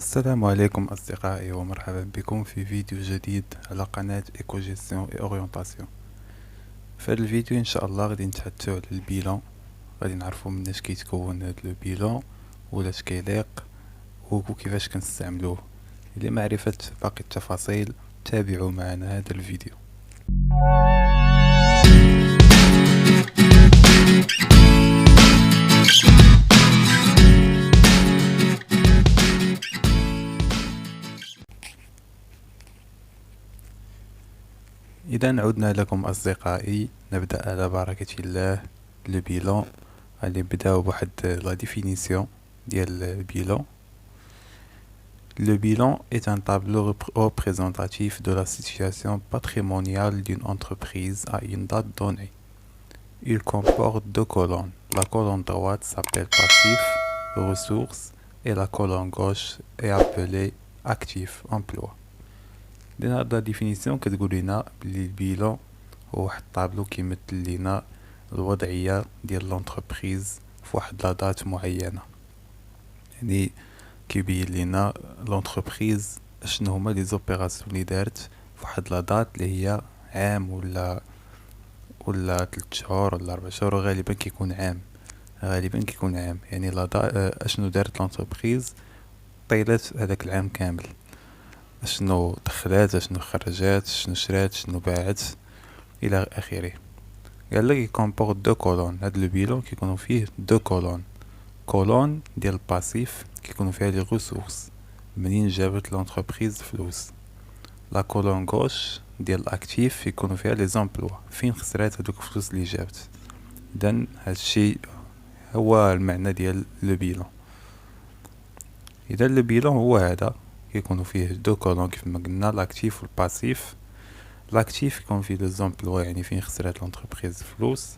السلام عليكم أصدقائي ومرحبا بكم في فيديو جديد على قناة إيكو جيستيون إي أورينتاسيون. في هذا الفيديو إن شاء الله غادي نتحدثو على البيلون، غادي نعرفو مناش كيتكون هاد لو بيلون ولاش كيليق وكيفاش كنستعملوه. لمعرفة باقي التفاصيل تابعوا معنا هذا الفيديو. إذا عدنا لكم أصدقائي، نبدأ على بركة الله. لو بيلون غادي نبداو بواحد لا ديفينيسيون ديال البيلون. Le bilan est un tableau représentatif de la situation patrimoniale d'une entreprise à une date donnée. Il comporte deux colonnes. La colonne droite s'appelle passif, ressources, et la colonne gauche est appelée actif, emploi. لأن هاد ديفينيسيون كتقول لنا بلي البيلون هو واحد الطابلو كيمثل لنا الوضعية ديال لونتربريز فواحد لا دات معينة، يعني كيبين لنا لونتربريز شنو هما لي زوبيراسيون اللي دارت فواحد لا دات اللي هي عام ولا 3 شهور ولا 4 شهور، غالبا كيكون عام. يعني لا دات اشنو دارت لونتربريز طيلة هذاك العام كامل، شنو دخلات، شنو خرجات، شنو شرات، شنو باعت الى اخره. قال لك يكونبورت دو كولون. هاد لو بيلون كيكونوا فيه دو كولون ديال الباسيف كيكونوا فيها لي ريسورس، منين جابت لونتربريز فلوس. لا كولون غوش ديال الاكتيف يكونوا فيها لي زامبلوا، فين خسرات هذوك الفلوس اللي جابت. اذا هادشي هو المعنى ديال لو بيلون. اذا لو بيلون هو هذا، كيكونوا فيه دو كولون كيف ما قلنا، لاكتيف والباسيف. لاكتيف يكون فيه لي زامبلوا، يعني فين خسرات لونتربريز فلوس.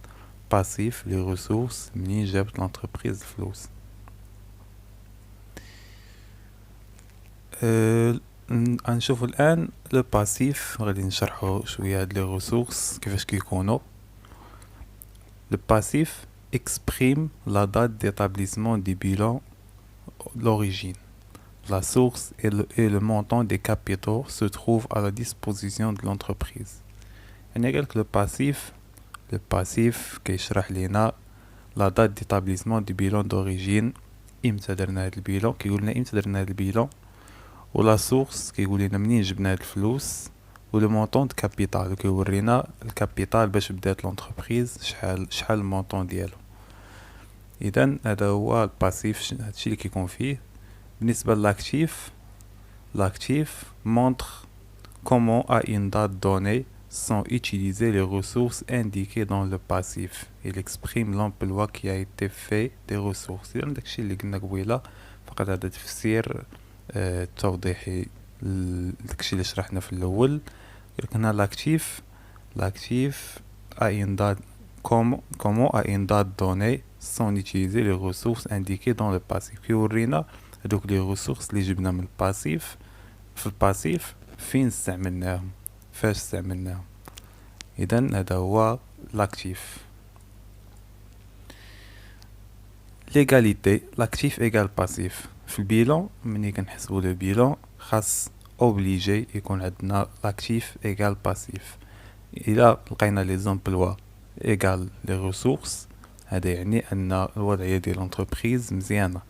باسيف لي ريسورس، منين جابت لونتربريز فلوس. غنشوفوا الان لو باسيف، غادي نشرحوا شويه هاد لي ريسورس كيفاش كيكونوا. لو باسيف exprime la date d'établissement du bilan, l'origine. La source et le montant des capitaux se trouvent à la disposition de l'entreprise. يعني قالك le passif كيشرح لينا la date d'établissement du bilan d'origine، امتى درنا هاد البيلون، كيقول لنا امتى درنا هاد البيلون. ولا سورس كيقول لنا منين جبنا هاد الفلوس. ولو مونطون دو كابيتال كيورينا الكابيتال باش بدات لونتربريز، شحال المونطون ديالو. اذا هذا هو الباسيف، هادشي اللي كيكون فيه. بالنسبه لاكتيف، l'actif montre comment à une date donnée sont utilisées les ressources indiquées dans le passif. Il exprime l'emploi qui a été fait des ressources. إذا داكشي اللي قلنا قبيله فقط هذا تفسير توضيحي داكشي اللي شرحنا في الاول. قلنا l'actif à une date comment à une date donnée sont utilisées les ressources indiquées dans le passif. كيورينا هذوك لي ريسورس اللي جبنا من الباسيف في الباسيف فين استعملناهم، فاش استعملناهم. اذا هذا هو لاكتيف. ليغاليتي، لاكتيف ايغال باسيف. في البيلون ملي كنحسبوا لو بيلون خاص اوبليجي يكون عندنا لاكتيف ايغال باسيف. الا لقينا لي زامبلوا ايغال لي ريسورس، هذا يعني ان الوضعيه ديال لونتربريز مزيانه.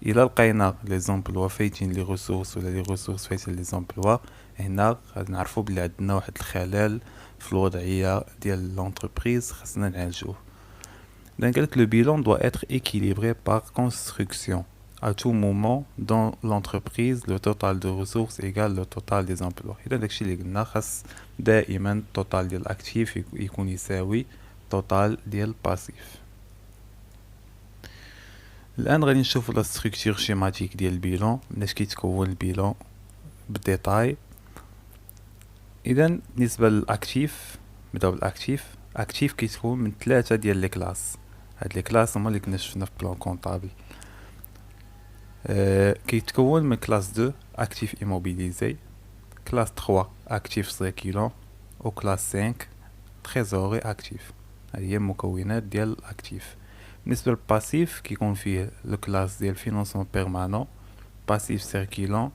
إلا لقينا لي زامبلوا فايتين لي ريسورس ولا لي ريسورس فايتين لي زامبلوا، هنا غادي نعرفوا بلي عندنا واحد الخلل في الوضعيه ديال لونتربريز خاصنا نعالجوه. إذا قالك لو بيلون doit être équilibré par construction. À tout moment dans l'entreprise, le total de ressources égale le total des emplois. إذا داكشي اللي قلنا، خاص دائما التوتال ديال الاكتيف يكون يساوي توتال ديال الباسيف. الان غادي نشوفوا لا ستركتور شيماتيك ديال البيلون، مناش كيتكون البيلون بالديتاي. اذا بالنسبه للاكتيف، نبداو بالاكتيف. اكتيف كيتكون من 3 ديال لي كلاس. هاد لي كلاس هما اللي كنا شفنا في بلان كونطابل. كيتكون من كلاس 2 اكتيف ايموبيليزي، كلاس 3 اكتيف سيركيلون، و كلاس 5 تريزوري اكتيف. هذه هي المكونات ديال الاكتيف. بالنسبه للباسيف كيكون فيه لو كلاس ديال فينانسمون بيرمانون، باسيف سيركيلون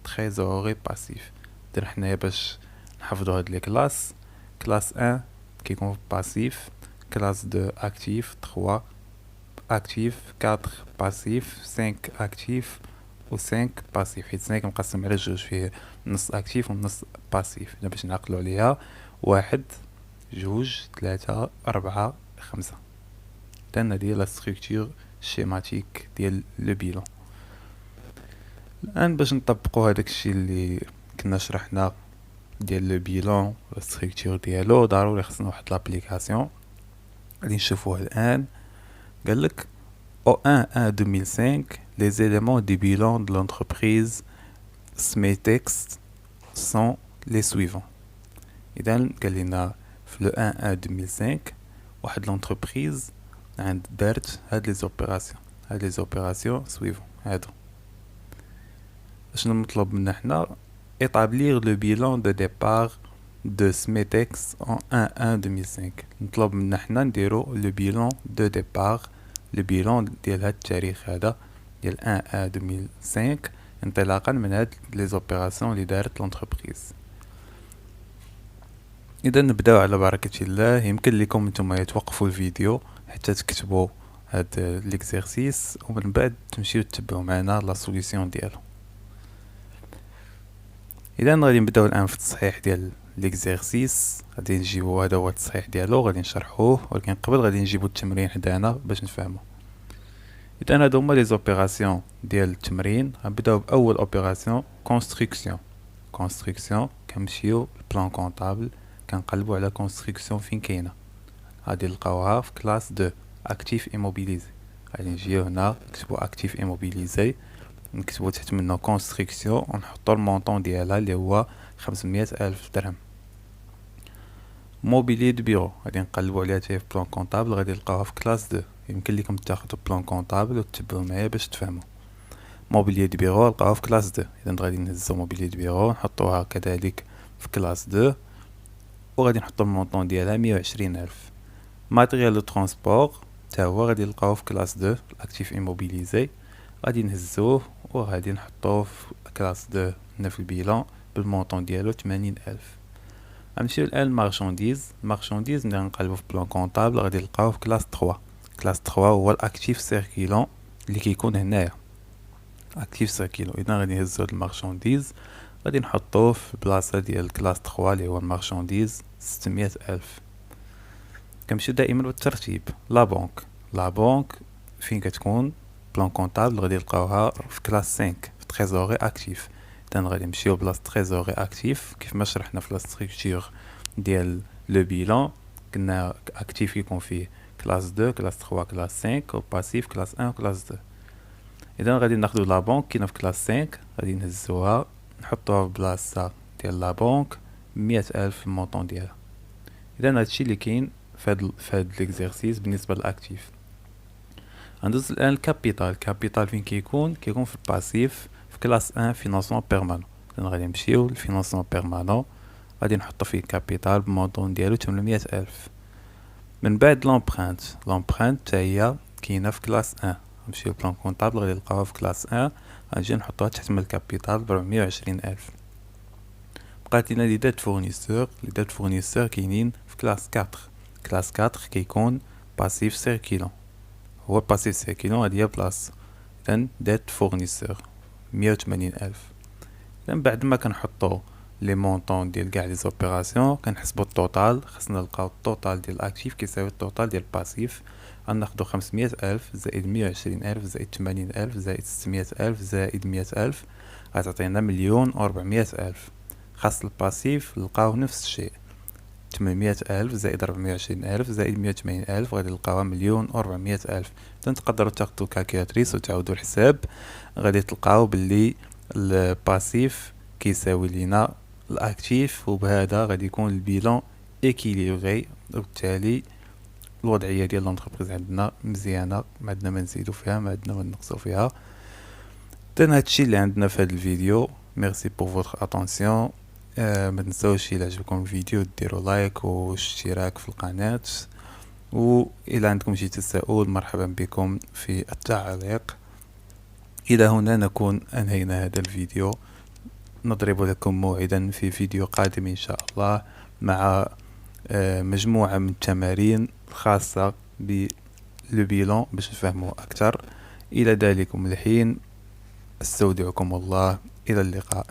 تريزوري باسيف. درنا حنايا باش نحفظو هاد لي كلاس. كلاس 1 كيكون باسيف، كلاس 2 اكتيف، 3 اكتيف، 4 باسيف، 5 اكتيف و 5 باسيف، حيت 5 مقسم على جوج، فيه نص اكتيف و نص باسيف. الا باش نعقلو عليها 1 2 3 4 5. هادي هي لا ستركتور سكيماتيك ديال لو بيلون. الان باش نطبقو هداك الشيء اللي كنا شرحنا ديال لو بيلون لا ستركتور ديالو، ضروري خصنا واحد لابليكاسيون غادي نشوفوها الان. قالك au 1/1/2005 les éléments du bilan de l'entreprise Smetex sont les suivants. إذا قال لنا في لو 1/1/2005 واحد لونتربريز عند دارت هاد لي زوبيراسيون سويفون هادو. شنو المطلوب منا حنا؟ établir le bilan de départ de Smetex en 1/1/2005. نطلب منا حنا نديرو لو بيلون دو ديبار، لو بيلون ديال هاد التاريخ هذا ديال 1/1/2005 انطلاقا من هاد لي زوبيراسيون اللي دارت لونتربريز. اذا نبداو على بركه الله. يمكن لكم نتوما توقفوا الفيديو حتى تكتبوا هاد ليكزيرسيس ومن بعد تمشيو تتبعوا معنا لا سوليسيون ديالو. اذا غادي نبداو الان في التصحيح ديال ليكزيرسيس. غادي نجيبو هذا هو التصحيح ديالو، غادي نشرحوه، ولكن قبل غادي نجيبو التمرين حدانا باش نفهمو. اذا هادو هما لي زوبيراسيون ديال التمرين. غنبداو باول اوبيراسيون كونستركسيون. كنمشيو للبلان كونطابل كنقلبوا على كونستركسيون فين كاينه، غادي نلقاوها في كلاس 2 اكتيف ايموبيليزي. غادي نجيو هنا نكتبوا اكتيف ايموبيليزي، نكتبوا تحت منه كونستركسيون ونحطوا المونطون ديالها اللي هو 500,000 درهم. موبيلي دو بيرو غادي نقلبوا عليها حتى في بلان كونطابل، غادي نلقاوها في كلاس 2. يمكن لكم تاخذوا بلان كونطابل وتتبعوا معايا باش تفهموا. موبيلي دو بيرو نلقاوها في كلاس 2. اذا غادي نهزوا موبيلي دو بيرو نحطوها كذلك في كلاس 2 وغادي نحطوا المونطون ديالها 120,000. ماتريال دو ترونسبور حتى هو غادي نلقاوه في كلاس 2 اكتيف ايموبيليزي، غادي نهزوه وغادي نحطوه في كلاس 2 هنا في البيلون بالمونطون ديالو 80,000. غنمشيو الان المارشانديز ملي نقلبو في بلان كونطابل غادي نلقاوه في كلاس 3. كلاس 3 هو الاكتيف سيركيلون اللي كيكون هنايا اكتيف سيركيلون. اذا غادي نهزو المارشانديز غادي نحطوه في البلاصه ديال كلاس 3 اللي هو المارشانديز 600,000. كنمشيو دائما بالترتيب. لا بونك فين كتكون بلان كونطابل غادي نلقاوها في كلاس 5 في تريزوري اكتيف. اذا غادي نمشيو بلاصه تريزوري اكتيف كيف ما شرحنا في لا ستركتور ديال لو بيلون. كنا اكتيف كيكون فيه كلاس 2 كلاس 3 كلاس 5 وباسيف كلاس 1 كلاس 2. اذا غادي ناخذوا لا بونك كاينه في كلاس 5 غادي نهزوها نحطوها في بلاصه ديال لا بونك 100,000 في المونطون ديالها. اذا هادشي اللي كاين في هاد ليكزيرسيس بالنسبه للاكتيف. غندوز الان الكابيتال فين كيكون في الباسيف في كلاس 1 فينانسمون بيرمانون. اذا غادي نمشيو للفينانسمون بيرمانون غادي نحطو فيه الكابيتال بالمونطون ديالو 800,000. من بعد لومبرانت حتى هي كاينه في كلاس 1. نمشيو بلان كونطابل غادي نلقاوها في كلاس 1 غنجي نحطوها تحت من الكابيتال ب 420,000. بقات لينا لي دات فورنيسور كاينين في كلاس 4. كلاس 4 كيكون باسيف سيركيلون، هو باسيف سيركيلون هادي هي بلاص. اذا دات فورنيسور 180,000. اذا بعد ما كنحطو لي مونطون ديال كاع لي زوبيراسيون كنحسبوا التوتال. خصنا نلقاو التوتال ديال الاكتيف كيساوي التوتال ديال الباسيف. غناخدو 500,000 زائد 120,000 زائد 80,000 زائد 600,000 زائد 100,000 غتعطينا 1,400,000. خاص الباسيف نلقاو نفس الشيء 800,000 زائد 420,000 زائد 180,000 غادي نلقاوها 1,400,000. اذا تقدروا تاخدوا الكالكيلاتريس وتعاودوا الحساب غادي تلقاو باللي الباسيف كيساوي لينا الاكتيف، وبهذا غادي يكون البيلون ايكيليبري وبالتالي الوضعيه ديال لونتربريز عندنا مزيانه، ما عندنا ما نزيدو فيها ما عندنا ما نقصو فيها. اذا هادشي اللي عندنا في هذا الفيديو. ميرسي بور فوتر اتونسيون. ما تنساوش الى عجبكم الفيديو ديروا لايك واشتراك في القناه، والى عندكم شي تساؤل مرحبا بكم في التعليق. إلى هنا نكون أنهينا هذا الفيديو. نضرب لكم موعدا في فيديو قادم إن شاء الله، مع مجموعة من التمارين الخاصة بالبيلون باش نفهموا أكثر. إلى ذلكم الحين، استودعكم الله، إلى اللقاء.